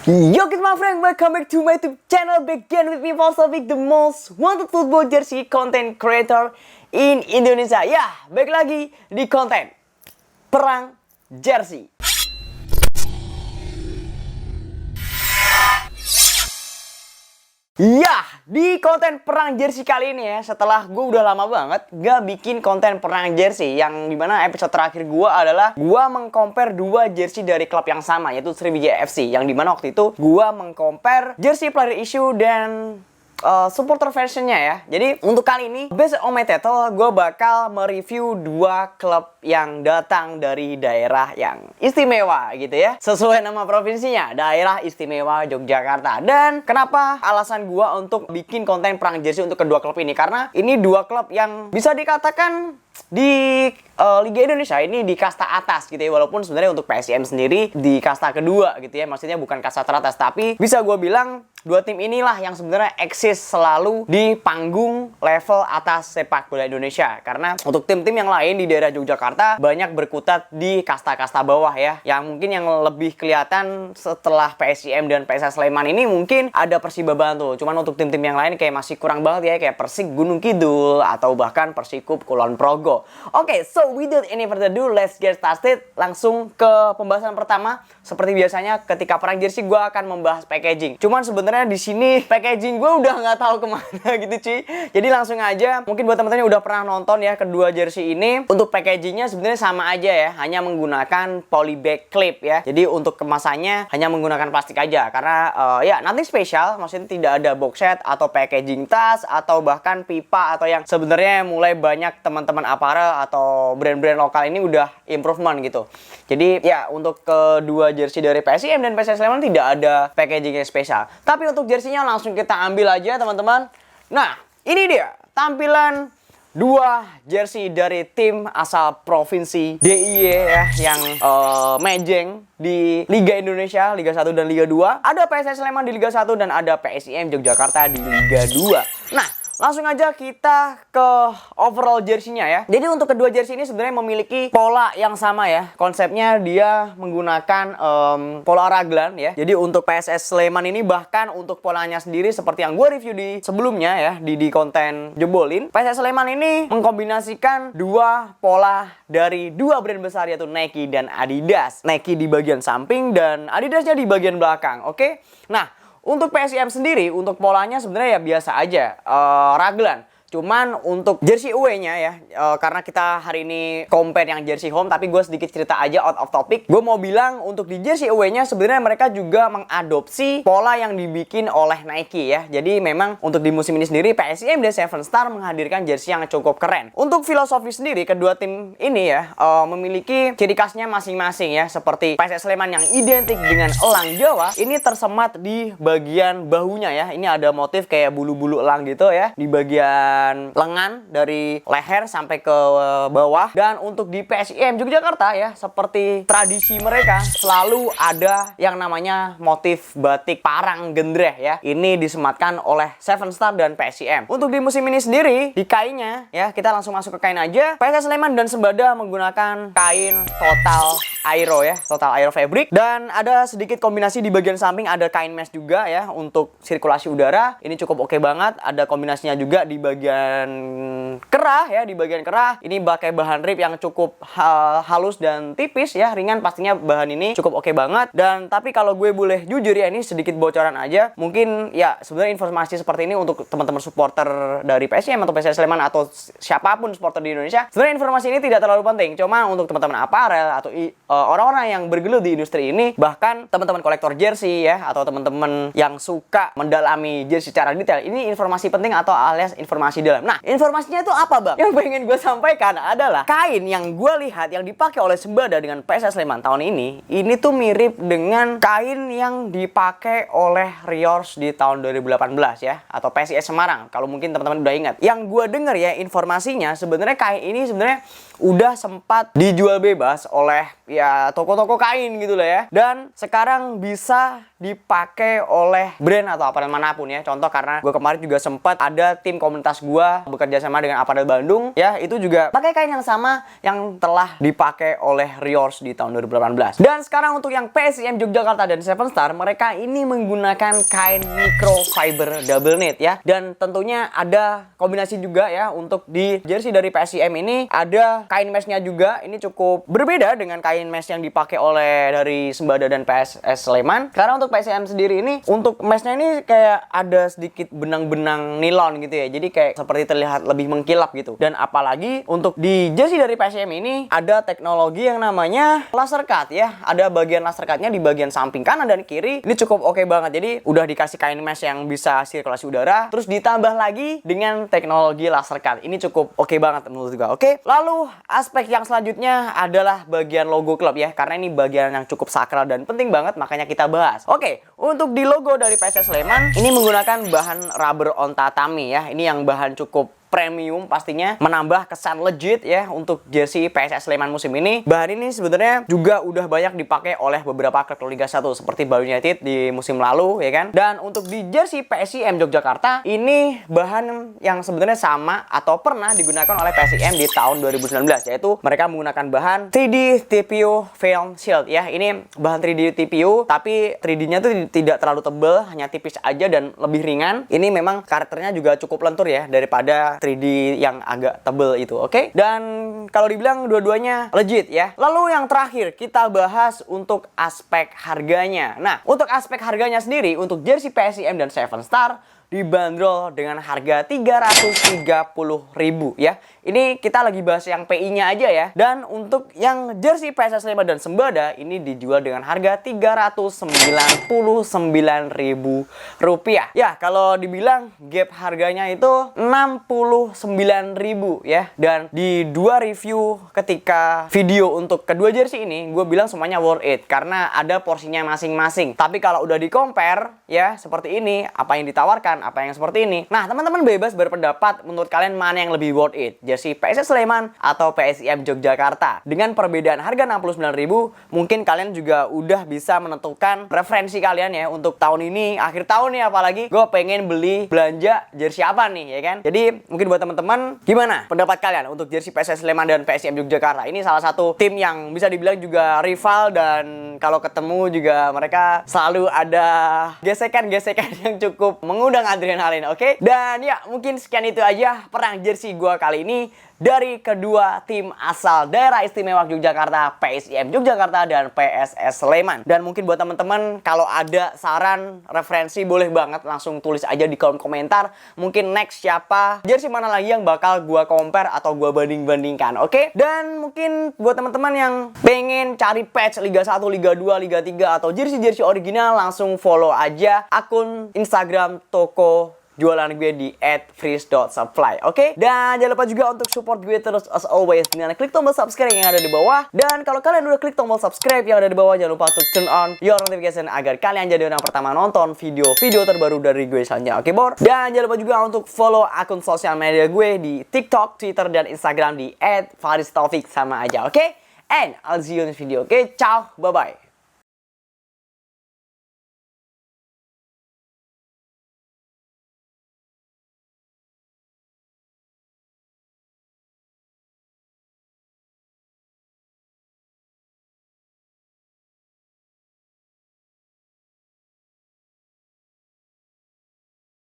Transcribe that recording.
Yo kids my friend, welcome back to my YouTube channel. Begin with me Falsafik, the most wanted football jersey content creator in Indonesia. Ya, baik lagi di konten Perang Jersey. Ya, di konten perang jersey kali ini ya, setelah gue udah lama banget gak bikin konten perang jersey, yang dimana episode terakhir gue adalah gue mengcompare dua jersey dari klub yang sama, yaitu Sriwijaya FC, yang dimana waktu itu gue mengcompare jersey player issue dan supporter versionnya ya. Jadi untuk kali ini, based on my title, gue bakal mereview dua klub yang datang dari daerah yang istimewa gitu ya. Sesuai nama provinsinya, daerah istimewa Yogyakarta. Dan kenapa alasan gue untuk bikin konten perang jersey untuk kedua klub ini? Karena ini dua klub yang bisa dikatakan di Liga Indonesia ini di kasta atas gitu ya. Walaupun sebenarnya untuk PSIM sendiri di kasta kedua gitu ya. Maksudnya bukan kasta teratas, tapi bisa gue bilang dua tim inilah yang sebenarnya eksis selalu di panggung level atas sepak bola Indonesia. Karena untuk tim-tim yang lain di daerah Yogyakarta banyak berkutat di kasta-kasta bawah ya. Yang mungkin yang lebih kelihatan setelah PSIM dan PSS Sleman ini mungkin ada Persiba Bantul. Cuman untuk tim-tim yang lain kayak masih kurang banget ya. Kayak Persik Gunung Kidul atau bahkan Persikup Kulon Progo. Oke, so without any further ado, let's get started. Langsung ke pembahasan pertama. Seperti biasanya ketika perang jersey gue akan membahas packaging. Cuman sebenarnya di sini packaging gue udah nggak tahu kemana gitu cuy. Jadi langsung aja, mungkin buat teman-teman yang udah pernah nonton ya kedua jersey ini, untuk packagingnya sebenarnya sama aja ya, hanya menggunakan polybag clip ya. Jadi untuk kemasannya hanya menggunakan plastik aja, karena ya nothing special, maksudnya tidak ada box set atau packaging tas atau bahkan pipa, atau yang sebenarnya mulai banyak teman-teman apparel atau brand-brand lokal ini udah improvement gitu. Jadi ya untuk kedua jersey dari PSIM dan PSS Sleman tidak ada packaging yang spesial. Tapi untuk jersey-nya langsung kita ambil aja teman-teman. Nah, ini dia tampilan dua jersey dari tim asal provinsi DIY ya, yang mejeng di Liga Indonesia, Liga 1 dan Liga 2. Ada PSS Sleman di Liga 1 dan ada PSIM Yogyakarta di Liga 2. Nah, langsung aja kita ke overall jersey-nya ya. Jadi untuk kedua jersey ini sebenarnya memiliki pola yang sama ya. Konsepnya dia menggunakan pola raglan ya. Jadi untuk PSS Sleman ini bahkan untuk polanya sendiri seperti yang gue review di sebelumnya ya, di konten jebolin. PSS Sleman ini mengkombinasikan dua pola dari dua brand besar, yaitu Nike dan Adidas. Nike di bagian samping dan Adidasnya di bagian belakang. Oke. Nah, untuk PSIM sendiri, untuk polanya sebenarnya ya biasa aja, raglan. Cuman untuk jersey away-nya ya, karena kita hari ini compare yang jersey home, tapi gue sedikit cerita aja out of topic. Gue mau bilang untuk di jersey away-nya sebenarnya mereka juga mengadopsi pola yang dibikin oleh Nike ya. Jadi memang untuk di musim ini sendiri PSIM dan Seven Star menghadirkan jersey yang cukup keren. Untuk filosofi sendiri, kedua tim ini ya memiliki ciri khasnya masing-masing ya. Seperti PSS Sleman yang identik dengan elang Jawa, ini tersemat di bagian bahunya ya. Ini ada motif kayak bulu-bulu elang gitu ya di bagian lengan dari leher sampai ke bawah. Dan untuk di PSIM Yogyakarta ya, seperti tradisi mereka selalu ada yang namanya motif batik parang gendreh ya. Ini disematkan oleh Seven Star dan PSIM. Untuk di musim ini sendiri, di kainnya ya, kita langsung masuk ke kain aja. PSS Sleman dan Sembada menggunakan kain Total Aero ya, Total Aero Fabric. Dan ada sedikit kombinasi di bagian samping, ada kain mesh juga ya untuk sirkulasi udara. Ini cukup oke banget. Ada kombinasinya juga di bagian kerah ya, di bagian kerah ini pakai bahan rib yang cukup halus dan tipis ya, ringan. Pastinya bahan ini cukup oke banget. Dan tapi kalau gue boleh jujur ya, ini sedikit bocoran aja, mungkin ya sebenarnya informasi seperti ini untuk teman-teman supporter dari PSIM atau PSS Sleman atau siapapun supporter di Indonesia, sebenarnya informasi ini tidak terlalu penting. Cuma untuk teman-teman apparel atau orang-orang yang bergelut di industri ini, bahkan teman-teman kolektor jersey ya, atau teman-teman yang suka mendalami jersey secara detail, ini informasi penting atau alias informasi dalam. Nah, informasinya itu apa bang? Yang pengen gue sampaikan adalah kain yang gue lihat yang dipakai oleh Sembada dengan PSS Sleman tahun ini tuh mirip dengan kain yang dipakai oleh Riors di tahun 2018 ya, atau PSIS Semarang kalau mungkin teman-teman udah ingat. Yang gue denger ya informasinya, sebenarnya kain ini sebenarnya udah sempat dijual bebas oleh ya toko-toko kain gitu lah ya. Dan sekarang bisa dipakai oleh brand atau apa manapun ya. Contoh karena gue kemarin juga sempat ada tim komunitas gue bekerja sama dengan Aparel Bandung ya, itu juga pakai kain yang sama yang telah dipakai oleh Riors di tahun 2018. Dan sekarang untuk yang PSIM Yogyakarta dan Seven Star, mereka ini menggunakan kain microfiber double knit ya. Dan tentunya ada kombinasi juga ya untuk di jersey dari PSIM ini ada kain meshnya juga. Ini cukup berbeda dengan kain mesh yang dipakai oleh dari Sembada dan PSS Sleman. Karena untuk PSIM sendiri ini untuk meshnya ini kayak ada sedikit benang-benang nilon gitu ya. Jadi kayak seperti terlihat lebih mengkilap gitu. Dan apalagi untuk di jersey dari PSIM ini ada teknologi yang namanya laser cut ya. Ada bagian laser cutnya di bagian samping kanan dan kiri. Ini cukup oke banget. Jadi udah dikasih kain mesh yang bisa sirkulasi udara, terus ditambah lagi dengan teknologi laser cut. Ini cukup oke banget menurut gue. Oke. Lalu aspek yang selanjutnya adalah bagian logo klub ya. Karena ini bagian yang cukup sakral dan penting banget, makanya kita bahas. Oke, untuk di logo dari PSS Sleman ini menggunakan bahan rubber on tatami ya. Ini yang bahan cukup premium, pastinya menambah kesan legit ya untuk jersey PSS Sleman musim ini. Bahan ini sebenarnya juga udah banyak dipakai oleh beberapa klub Liga 1 seperti Bali United di musim lalu ya kan. Dan untuk di jersey PSIM Yogyakarta ini bahan yang sebenarnya sama atau pernah digunakan oleh PSIM di tahun 2019, yaitu mereka menggunakan bahan 3D TPU Film Shield ya. Ini bahan 3D TPU tapi 3D-nya tuh tidak terlalu tebal, hanya tipis aja dan lebih ringan. Ini memang karakternya juga cukup lentur ya daripada 3D yang agak tebel itu, oke? Dan kalau dibilang dua-duanya legit ya. Lalu yang terakhir kita bahas untuk aspek harganya. Nah, untuk aspek harganya sendiri untuk jersey PSIM dan Seven Star dibanderol dengan harga 330.000 ya. Ini kita lagi bahas yang PI-nya aja ya. Dan untuk yang jersey PSS Sleman dan Sembada ini dijual dengan harga Rp399.000. Ya, kalau dibilang gap harganya itu 69.000 ya. Dan di dua review ketika video untuk kedua jersey ini, gue bilang semuanya worth it karena ada porsinya masing-masing. Tapi kalau udah di compare ya seperti ini, apa yang ditawarkan, apa yang seperti ini. Nah, teman-teman bebas berpendapat menurut kalian mana yang lebih worth it, jersey PSS Sleman atau PSIM Yogyakarta. Dengan perbedaan harga 69.000, mungkin kalian juga udah bisa menentukan preferensi kalian ya untuk tahun ini, akhir tahun nih apalagi gue pengen belanja jersey apa nih ya kan. Jadi mungkin buat teman-teman gimana pendapat kalian untuk jersey PSS Sleman dan PSIM Yogyakarta. Ini salah satu tim yang bisa dibilang juga rival dan kalau ketemu juga mereka selalu ada gesekan-gesekan yang cukup mengundang adrenalin, oke? Dan ya, mungkin sekian itu aja perang jersey gua kali ini dari kedua tim asal daerah istimewa Yogyakarta, PSIM Yogyakarta dan PSS Sleman. Dan mungkin buat teman-teman kalau ada saran, referensi boleh banget langsung tulis aja di kolom komentar. Mungkin next siapa, jersey mana lagi yang bakal gua compare atau gua banding-bandingkan, oke? Dan mungkin buat teman-teman yang pengen cari patch Liga 1, Liga 2, Liga 3 atau jersey-jersey original, langsung follow aja akun Instagram toko jualan gue di @freeze.supply, oke? Dan jangan lupa juga untuk support gue terus as always dengan klik tombol subscribe yang ada di bawah. Dan kalau kalian udah klik tombol subscribe yang ada di bawah, jangan lupa untuk turn on your notification agar kalian jadi orang pertama nonton video-video terbaru dari gue selanjutnya, oke bor? Dan jangan lupa juga untuk follow akun sosial media gue di TikTok, Twitter, dan Instagram di @faristaufik sama aja, oke? And I'll see you in this video, oke? Ciao, bye-bye.